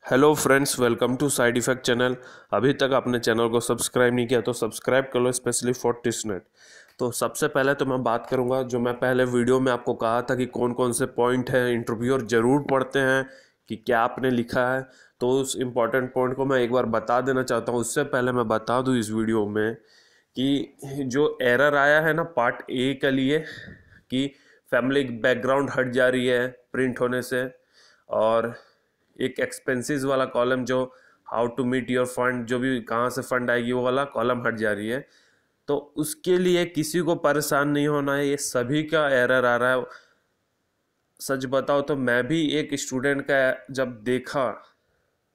Hello friends, welcome to side effect channel. अभी तक आपने चैनल को सब्सक्राइब नहीं किया तो सब्सक्राइब कर लो, स्पेशली फॉर टिस्टनेट। तो सबसे पहले तो मैं बात करूंगा, जो मैं पहले वीडियो में आपको कहा था कि कौन कौन से पॉइंट हैं इंटरव्यूअर ज़रूर पढ़ते हैं कि क्या आपने लिखा है। तो उस इम्पॉर्टेंट पॉइंट को मैं एक बार बता देना चाहता हूँ। उससे पहले मैं बता दूँ इस वीडियो में कि जो एरर आया है ना पार्ट ए के लिए, कि फैमिली बैकग्राउंड हट जा रही है प्रिंट होने से, और एक एक्सपेंसेस वाला कॉलम, जो how to meet your fund, जो भी कहाँ से फंड आएगी वो वाला कॉलम हट जा रही है। तो उसके लिए किसी को परेशान नहीं होना है, ये सभी का एरर आ रहा है। सच बताओ तो मैं भी एक स्टूडेंट का जब देखा,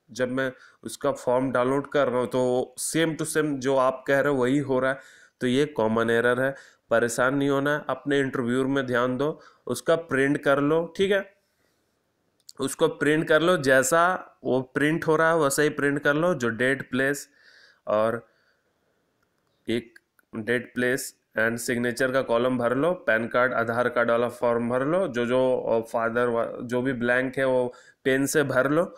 जब मैं उसका फॉर्म डाउनलोड कर रहा हूँ तो सेम टू सेम जो आप कह रहे हो वही हो रहा है। तो ये कॉमन एरर है, परेशान नहीं होना है। अपने इंटरव्यू में ध्यान दो, उसका प्रिंट कर लो, ठीक है। उसको प्रिंट कर लो, जैसा वो प्रिंट हो रहा है वैसा ही प्रिंट कर लो। जो डेट, प्लेस और एक डेट, प्लेस एंड सिग्नेचर का कॉलम भर लो। पैन कार्ड, आधार कार्ड वाला फॉर्म भर लो। जो जो फादर जो भी ब्लैंक है वो पेन से भर लो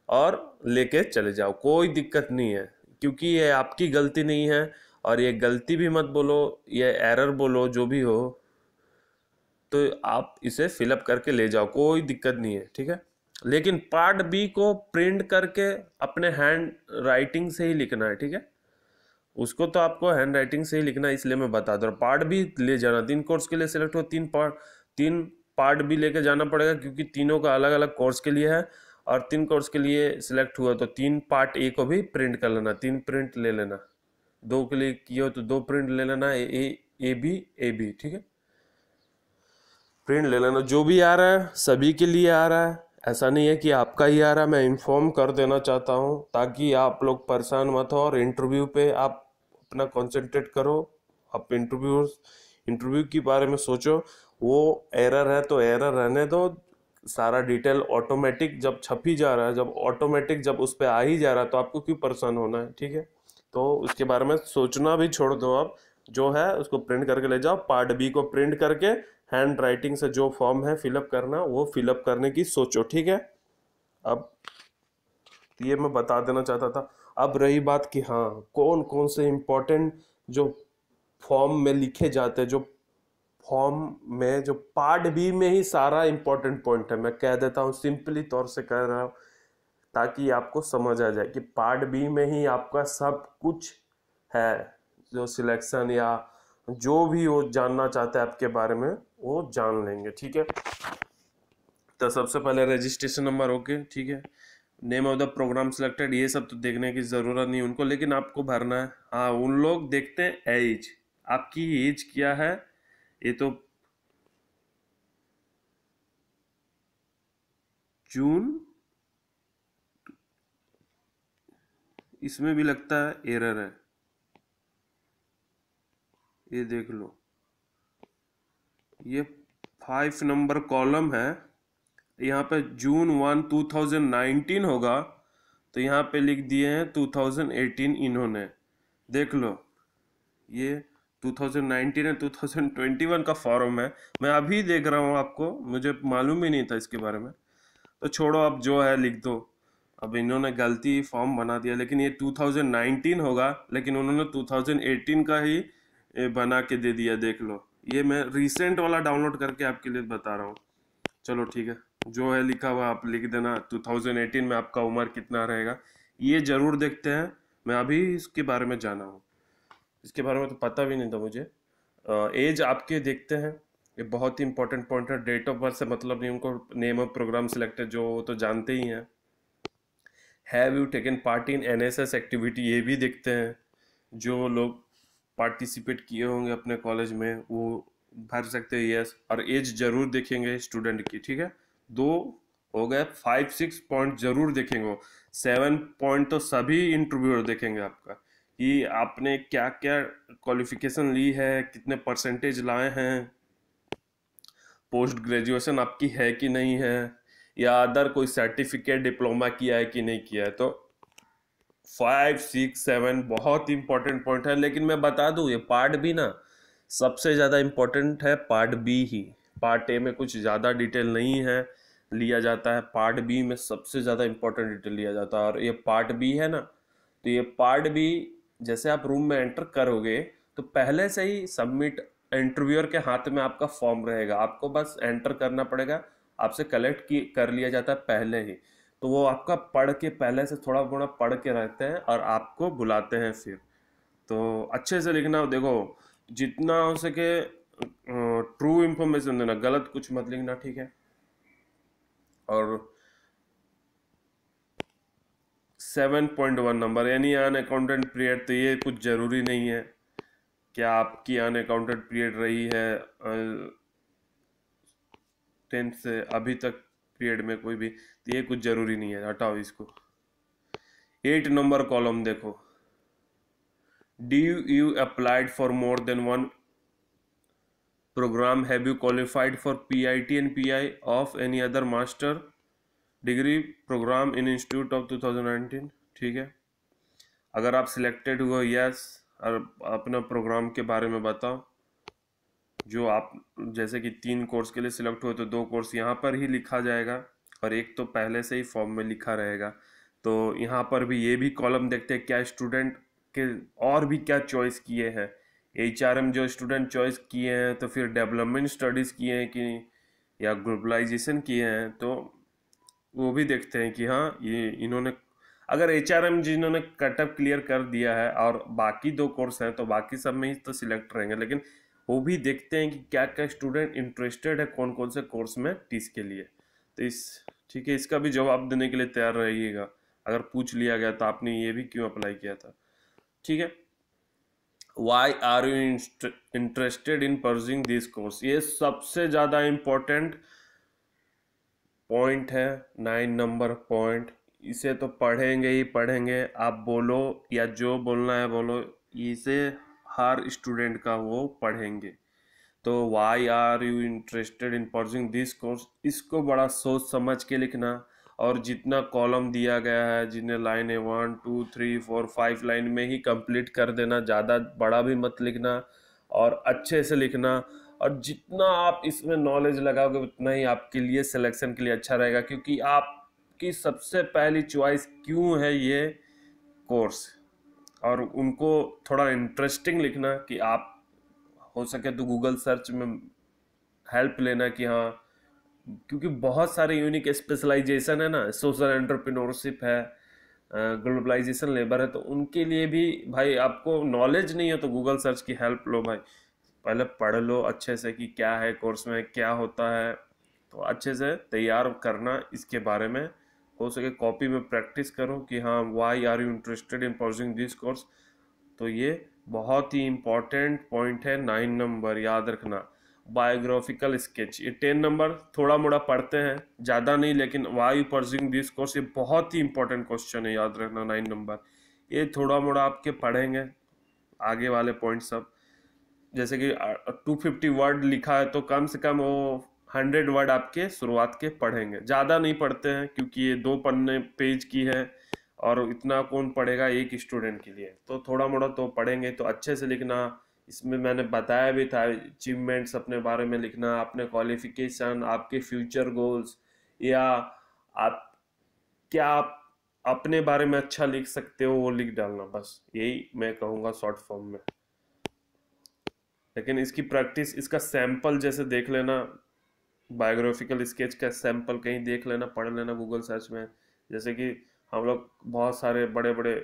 और लेके चले जाओ, कोई दिक्कत नहीं है, क्योंकि ये आपकी गलती नहीं है। और ये गलती भी मत बोलो, ये एरर बोलो, जो भी हो, तो आप इसे फिलअप करके ले जाओ, कोई दिक्कत नहीं है, ठीक है। लेकिन पार्ट बी को प्रिंट करके अपने हैंड राइटिंग से ही लिखना है, ठीक है। उसको तो आपको हैंड राइटिंग से ही लिखना है, इसलिए मैं बता दो। पार्ट भी ले जाना, 3 कोर्स के लिए सिलेक्ट हो, 3 पार्ट भी लेके जाना पड़ेगा, क्योंकि तीनों का अलग अलग कोर्स के लिए है। और 3 कोर्स के लिए सिलेक्ट हुआ तो 3 पार्ट ए को भी प्रिंट कर लेना, 3 प्रिंट ले लेना। 2 के लिए किए हो तो 2 प्रिंट ले लेना, ए बी, ठीक है। प्रिंट ले लेना। जो भी आ रहा है सभी के लिए आ रहा है, ऐसा नहीं है कि आपका ही आ रहा है। मैं इन्फॉर्म कर देना चाहता हूँ ताकि आप लोग परेशान मत हो और इंटरव्यू पे आप अपना कंसंट्रेट करो। आप इंटरव्यू के बारे में सोचो। वो एरर है तो एरर रहने दो। सारा डिटेल ऑटोमेटिक जब छप ही जा रहा है, जब ऑटोमेटिक जब उस पर आ ही जा रहा है, तो आपको क्यों परेशान होना है, ठीक है। तो उसके बारे में सोचना भी छोड़ दो। आप जो है उसको प्रिंट करके ले जाओ। पार्ट बी को प्रिंट करके हैंड राइटिंग से जो फॉर्म है फिलअप करना, वो फिलअप करने की सोचो, ठीक है। अब ये मैं बता देना चाहता था। अब रही बात कि हाँ, कौन कौन से इम्पोर्टेंट जो फॉर्म में लिखे जाते हैं, जो फॉर्म में जो पार्ट बी में ही सारा इंपॉर्टेंट पॉइंट है, मैं कह देता हूँ, सिंपली तौर से कह रहा हूँ ताकि आपको समझ आ जाए कि पार्ट बी में ही आपका सब कुछ है। जो सिलेक्शन या जो भी वो जानना चाहते हैं आपके बारे में, वो जान लेंगे, ठीक है। तो सबसे पहले रजिस्ट्रेशन नंबर, ओके, ठीक है। Name of the program selected, ये सब तो देखने की ज़रूरत नहीं उनको, लेकिन आपको भरना है। हाँ, उन लोग देखते हैं एज, आपकी एज क्या है। ये तो जून, इसमें भी लगता है एरर है, ये देख लो। ये 5 नंबर कॉलम है, यहाँ पे June 1, 2019 होगा, तो यहाँ पे लिख दिए हैं 2018 इन्होंने। देख लो, ये 2019 है, 2021 का फॉर्म है। मैं अभी देख रहा हूँ, आपको मुझे मालूम ही नहीं था इसके बारे में। तो छोड़ो, अब जो है लिख दो। अब इन्होंने गलती फॉर्म बना दिया, लेकिन ये 2019 होगा, लेकिन उन्होंने 2018 का ही बना के दे दिया, देख लो। ये मैं रिसेंट वाला डाउनलोड करके आपके लिए बता रहा हूँ। चलो ठीक है, जो है लिखा हुआ आप लिख देना। 2018 में आपका उम्र कितना रहेगा, ये जरूर देखते हैं। मैं अभी इसके बारे में जाना हूँ, इसके बारे में तो पता भी नहीं था मुझे। एज आपके देखते हैं, ये बहुत ही इंपॉर्टेंट पॉइंट है। डेट ऑफ बर्थ से मतलब नहीं उनको, नेम ऑफ प्रोग्राम सिलेक्टेड जो वो तो जानते ही हैं। Have you taken part in NSS activity, ये भी देखते हैं। जो लोग पार्टिसिपेट किए होंगे अपने कॉलेज में वो भर सकते हैं यस। और एज जरूर देखेंगे स्टूडेंट की, ठीक है। 2 हो गए, 5-6 पॉइंट जरूर देखेंगे वो। 7 पॉइंट तो सभी इंटरव्यूअर देखेंगे आपका, कि आपने क्या क्या क्वालिफिकेशन ली है, कितने परसेंटेज लाए हैं, पोस्ट ग्रेजुएशन आपकी है कि नहीं है, या अदर कोई सर्टिफिकेट डिप्लोमा किया है कि नहीं किया है। तो 5, 6, 7 बहुत इंपॉर्टेंट पॉइंट है। लेकिन मैं बता दूं, ये पार्ट बी ना सबसे ज़्यादा इंपॉर्टेंट है, पार्ट बी ही। पार्ट ए में कुछ ज़्यादा डिटेल नहीं है, लिया जाता है, पार्ट बी में सबसे ज़्यादा इंपॉर्टेंट डिटेल लिया जाता है। और ये पार्ट बी है ना, तो ये पार्ट बी जैसे आप रूम में एंटर करोगे तो पहले से ही सबमिट, इंटरव्यूअर के हाथ में आपका फॉर्म रहेगा, आपको बस एंटर करना पड़ेगा, आपसे कलेक्ट की कर लिया जाता है पहले ही। तो वो आपका पढ़ के, पहले से थोड़ा थोड़ा पढ़ के रहते हैं और आपको बुलाते हैं फिर। तो अच्छे से लिखना, देखो जितना हो सके ट्रू इंफॉर्मेशन देना, गलत कुछ मत लिखना, ठीक है। और 7.1 नंबर यानी अनअकाउंटेड पीरियड, तो ये कुछ ज़रूरी नहीं है क्या आपकी अनअकाउंटेड पीरियड रही है 10th से अभी तक पीरियड में कोई भी, तो ये कुछ ज़रूरी नहीं है, हटाओ इसको। 8 नंबर कॉलम देखो, do you applied for more than one program, have you qualified for PIT and PI of any other master degree program in institute of 2019, ठीक है। अगर आप सिलेक्टेड हुए, यस, और अपना प्रोग्राम के बारे में बताओ। जो आप जैसे कि 3 कोर्स के लिए सिलेक्ट हुए तो 2 कोर्स यहाँ पर ही लिखा जाएगा और एक तो पहले से ही फॉर्म में लिखा रहेगा। तो यहाँ पर भी ये भी कॉलम देखते हैं क्या स्टूडेंट के और भी क्या चॉइस किए हैं। HRM जो स्टूडेंट चॉइस किए हैं तो फिर डेवलपमेंट स्टडीज़ किए हैं कि या ग्लोबलाइजेशन किए हैं, तो वो भी देखते हैं कि हाँ ये इन्होंने, अगर HRM जिन्होंने कटअप क्लियर कर दिया है और बाकी 2 कोर्स हैं तो बाकी सब में ही तो सिलेक्ट रहेंगे, लेकिन वो भी देखते हैं कि क्या क्या स्टूडेंट इंटरेस्टेड है कौन कौन से कोर्स में टीच के लिए। तो ठीक है, इसका भी जवाब देने के लिए तैयार रहिएगा, अगर पूछ लिया गया तो आपने ये भी क्यों अप्लाई किया था, ठीक है। Why are you interested in pursuing this course, ये सबसे ज़्यादा इम्पोर्टेंट पॉइंट है, 9 नंबर पॉइंट। इसे तो पढ़ेंगे ही पढ़ेंगे, आप बोलो या जो बोलना है बोलो, इसे हर स्टूडेंट का वो पढ़ेंगे। तो why are you interested in pursuing this course, इसको बड़ा सोच समझ के लिखना, और जितना कॉलम दिया गया है, जिन्हें लाइन है 1 2 3 4 5 लाइन में ही कंप्लीट कर देना, ज़्यादा बड़ा भी मत लिखना और अच्छे से लिखना। और जितना आप इसमें नॉलेज लगाओगे उतना ही आपके लिए सिलेक्शन के लिए अच्छा रहेगा, क्योंकि आपकी सबसे पहली चॉइस क्यों है ये कोर्स। और उनको थोड़ा इंटरेस्टिंग लिखना कि आप हो सके तो गूगल सर्च में हेल्प लेना कि हाँ, क्योंकि बहुत सारे यूनिक स्पेशलाइजेशन है ना, सोशल एंटरप्रेन्योरशिप है, ग्लोबलाइजेशन लेबर है, तो उनके लिए भी भाई आपको नॉलेज नहीं है तो गूगल सर्च की हेल्प लो भाई, पहले पढ़ लो अच्छे से कि क्या है कोर्स में, क्या होता है, तो अच्छे से तैयार करना इसके बारे में। हो सके कॉपी में प्रैक्टिस करो कि हाँ why are you interested in pursuing this course. तो ये बहुत ही इम्पोर्टेंट पॉइंट है, 9 नंबर याद रखना। बायोग्राफिकल स्केच, ये 10 नंबर थोड़ा मोड़ा पढ़ते हैं, ज़्यादा नहीं, लेकिन why you pursuing this course ये बहुत ही इंपॉर्टेंट क्वेश्चन है, याद रखना 9 नंबर। ये थोड़ा मोड़ा आपके पढ़ेंगे, आगे वाले पॉइंट सब जैसे कि 250 वर्ड लिखा है तो कम से कम वो 100 वर्ड आपके शुरुआत के पढ़ेंगे, ज़्यादा नहीं पढ़ते हैं क्योंकि ये 2 पन्ने पेज की है और इतना कौन पढ़ेगा एक स्टूडेंट के लिए, तो थोड़ा मोड़ा तो पढ़ेंगे। तो अच्छे से लिखना, इसमें मैंने बताया भी था अचीवमेंट्स अपने बारे में लिखना, अपने क्वालिफिकेशन, आपके फ्यूचर गोल्स, या आप क्या आप अपने बारे में अच्छा लिख सकते हो वो लिख डालना, बस यही मैं कहूँगा शॉर्ट फॉर्म में। लेकिन इसकी प्रैक्टिस, इसका सैंपल जैसे देख लेना, बायोग्राफिकल स्केच का सैंपल कहीं देख लेना, पढ़ लेना गूगल सर्च में। जैसे कि हम लोग बहुत सारे बड़े बड़े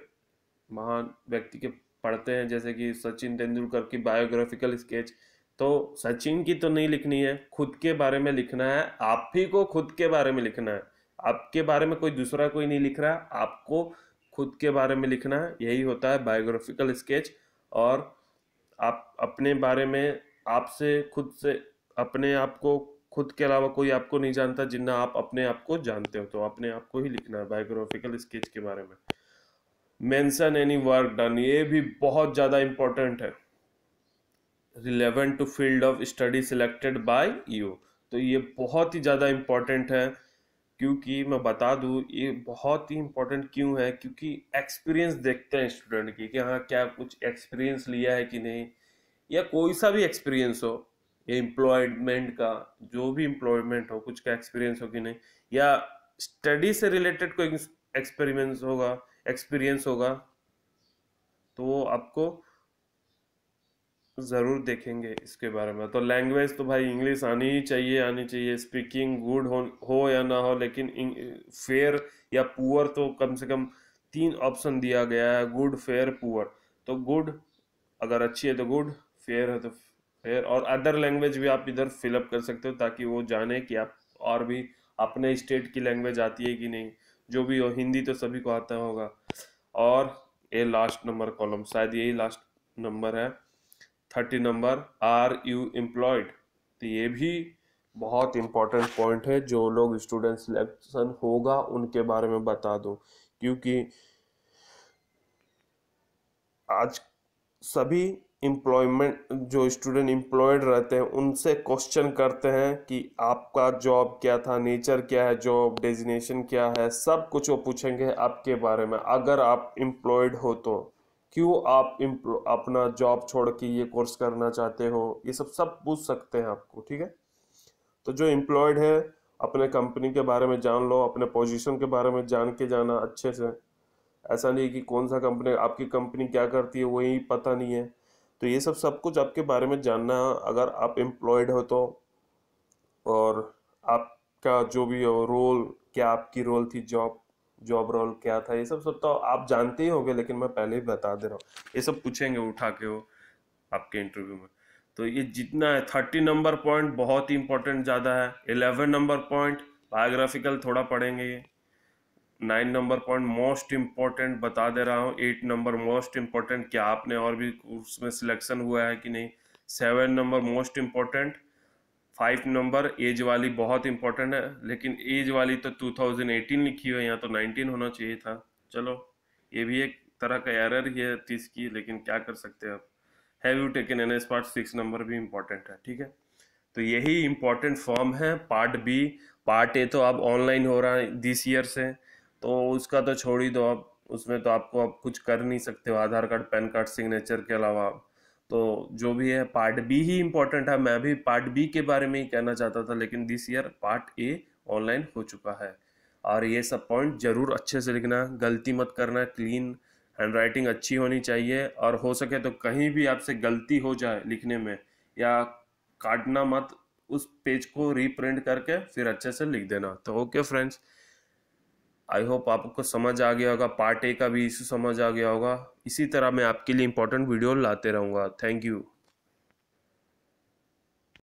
महान व्यक्ति के पढ़ते हैं, जैसे कि सचिन तेंदुलकर की बायोग्राफिकल स्केच, तो सचिन की तो नहीं लिखनी है, खुद के बारे में लिखना है, आप ही को खुद के बारे में लिखना है, आपके बारे में कोई दूसरा कोई नहीं लिख रहा, आपको खुद के बारे में लिखना है, यही होता है बायोग्राफिकल स्केच। और आप अपने बारे में, आपसे खुद से, अपने आप को खुद के अलावा कोई आपको नहीं जानता जितना आप अपने आप को जानते हो, तो अपने आप को ही लिखना है बायोग्राफिकल स्केच के बारे में। मेंशन एनी वर्क डन, ये भी बहुत ज़्यादा इंपॉर्टेंट है, relevant to field of study selected by you, तो ये बहुत ही ज़्यादा इंपॉर्टेंट है। क्योंकि मैं बता दूँ ये बहुत ही इंपॉर्टेंट क्यों है, क्योंकि एक्सपीरियंस देखते हैं स्टूडेंट की कि हाँ क्या कुछ एक्सपीरियंस लिया है कि नहीं, या कोई सा भी एक्सपीरियंस हो, ये एम्प्लॉयमेंट का जो भी एम्प्लॉयमेंट हो, कुछ का एक्सपीरियंस हो कि नहीं, या स्टडी से रिलेटेड कोई एक्सपीरियंस होगा तो वो आपको ज़रूर देखेंगे इसके बारे में। तो लैंग्वेज तो भाई इंग्लिश आनी चाहिए, स्पीकिंग गुड हो या ना हो, लेकिन फेयर या पुअर तो कम से कम 3 ऑप्शन दिया गया है, गुड फेयर पुअर। तो गुड अगर अच्छी है तो गुड, फेयर है तो फेयर, और अदर लैंग्वेज भी आप इधर फिलअप कर सकते हो ताकि वो जाने कि आप और भी अपने स्टेट की लैंग्वेज आती है कि नहीं। जो भी हो, हिंदी तो सभी को आता होगा। और ये लास्ट नंबर कॉलम, शायद यही लास्ट नंबर है, 30 नंबर, आर यू एम्प्लॉयड। तो ये भी बहुत इंपॉर्टेंट पॉइंट है, जो लोग स्टूडेंट सिलेक्शन होगा उनके बारे में बता दूं, क्योंकि आज सभी एम्प्लॉयमेंट जो स्टूडेंट एम्प्लॉयड रहते हैं उनसे क्वेश्चन करते हैं कि आपका जॉब क्या था, नेचर क्या है, जॉब डेजिग्नेशन क्या है, सब कुछ वो पूछेंगे आपके बारे में। अगर आप एम्प्लॉयड हो तो क्यों आप अपना जॉब छोड़ के ये कोर्स करना चाहते हो, ये सब पूछ सकते हैं आपको, ठीक है। तो जो एम्प्लॉयड है अपने कंपनी के बारे में जान लो, अपने पोजीशन के बारे में जान के जाना अच्छे से। ऐसा नहीं कि कौन सा कंपनी, आपकी कंपनी क्या करती है वही पता नहीं है। तो ये सब कुछ आपके बारे में जानना है अगर आप एम्प्लॉयड हो तो। और आपका जो भी हो रोल, क्या आपकी रोल थी, जॉब रोल क्या था, ये सब तो आप जानते ही होंगे, लेकिन मैं पहले ही बता दे रहा हूँ, ये सब पूछेंगे उठा के वो आपके इंटरव्यू में। तो ये जितना है 30 नंबर पॉइंट बहुत ही इंपॉर्टेंट ज़्यादा है। 11 नंबर पॉइंट बायोग्राफिकल थोड़ा पढ़ेंगे ये। 9 नंबर पॉइंट मोस्ट इम्पोर्टेंट बता दे रहा हूँ। 8 नंबर मोस्ट इम्पोर्टेंट, क्या आपने और भी उसमें सिलेक्शन हुआ है कि नहीं। 7 number most important. 5 number age वाली बहुत इंपॉर्टेंट है, लेकिन एज वाली तो 2018 लिखी हुई है, यहाँ तो 19 होना चाहिए था। चलो ये भी एक तरह का एरर ही है 30 की, लेकिन क्या कर सकते हैं आप। Have you taken NS part 6 number भी इंपॉर्टेंट है, ठीक है। तो यही इंपॉर्टेंट फॉर्म है। पार्ट बी, पार्ट ए तो अब ऑनलाइन हो रहा है दिस ईयर से, तो उसका तो छोड़ ही दो। अब उसमें तो आपको अब कुछ कर नहीं सकते हो, आधार कार्ड पैन कार्ड सिग्नेचर के अलावा। तो जो भी है पार्ट बी ही इम्पोर्टेंट है। मैं भी पार्ट बी के बारे में ही कहना चाहता था, लेकिन this year part A online हो चुका है। और ये सब पॉइंट जरूर अच्छे से लिखना, गलती मत करना। क्लीन हैंडराइटिंग अच्छी होनी चाहिए, और हो सके तो कहीं भी आपसे गलती हो जाए लिखने में या काटना मत, उस पेज को रीप्रिंट करके फिर अच्छे से लिख देना। तो ओके फ्रेंड्स, आई होप आपको समझ आ गया होगा, पार्ट ए का भी इशू समझ आ गया होगा। इसी तरह मैं आपके लिए इंपॉर्टेंट वीडियो लाते रहूँगा। Thank you.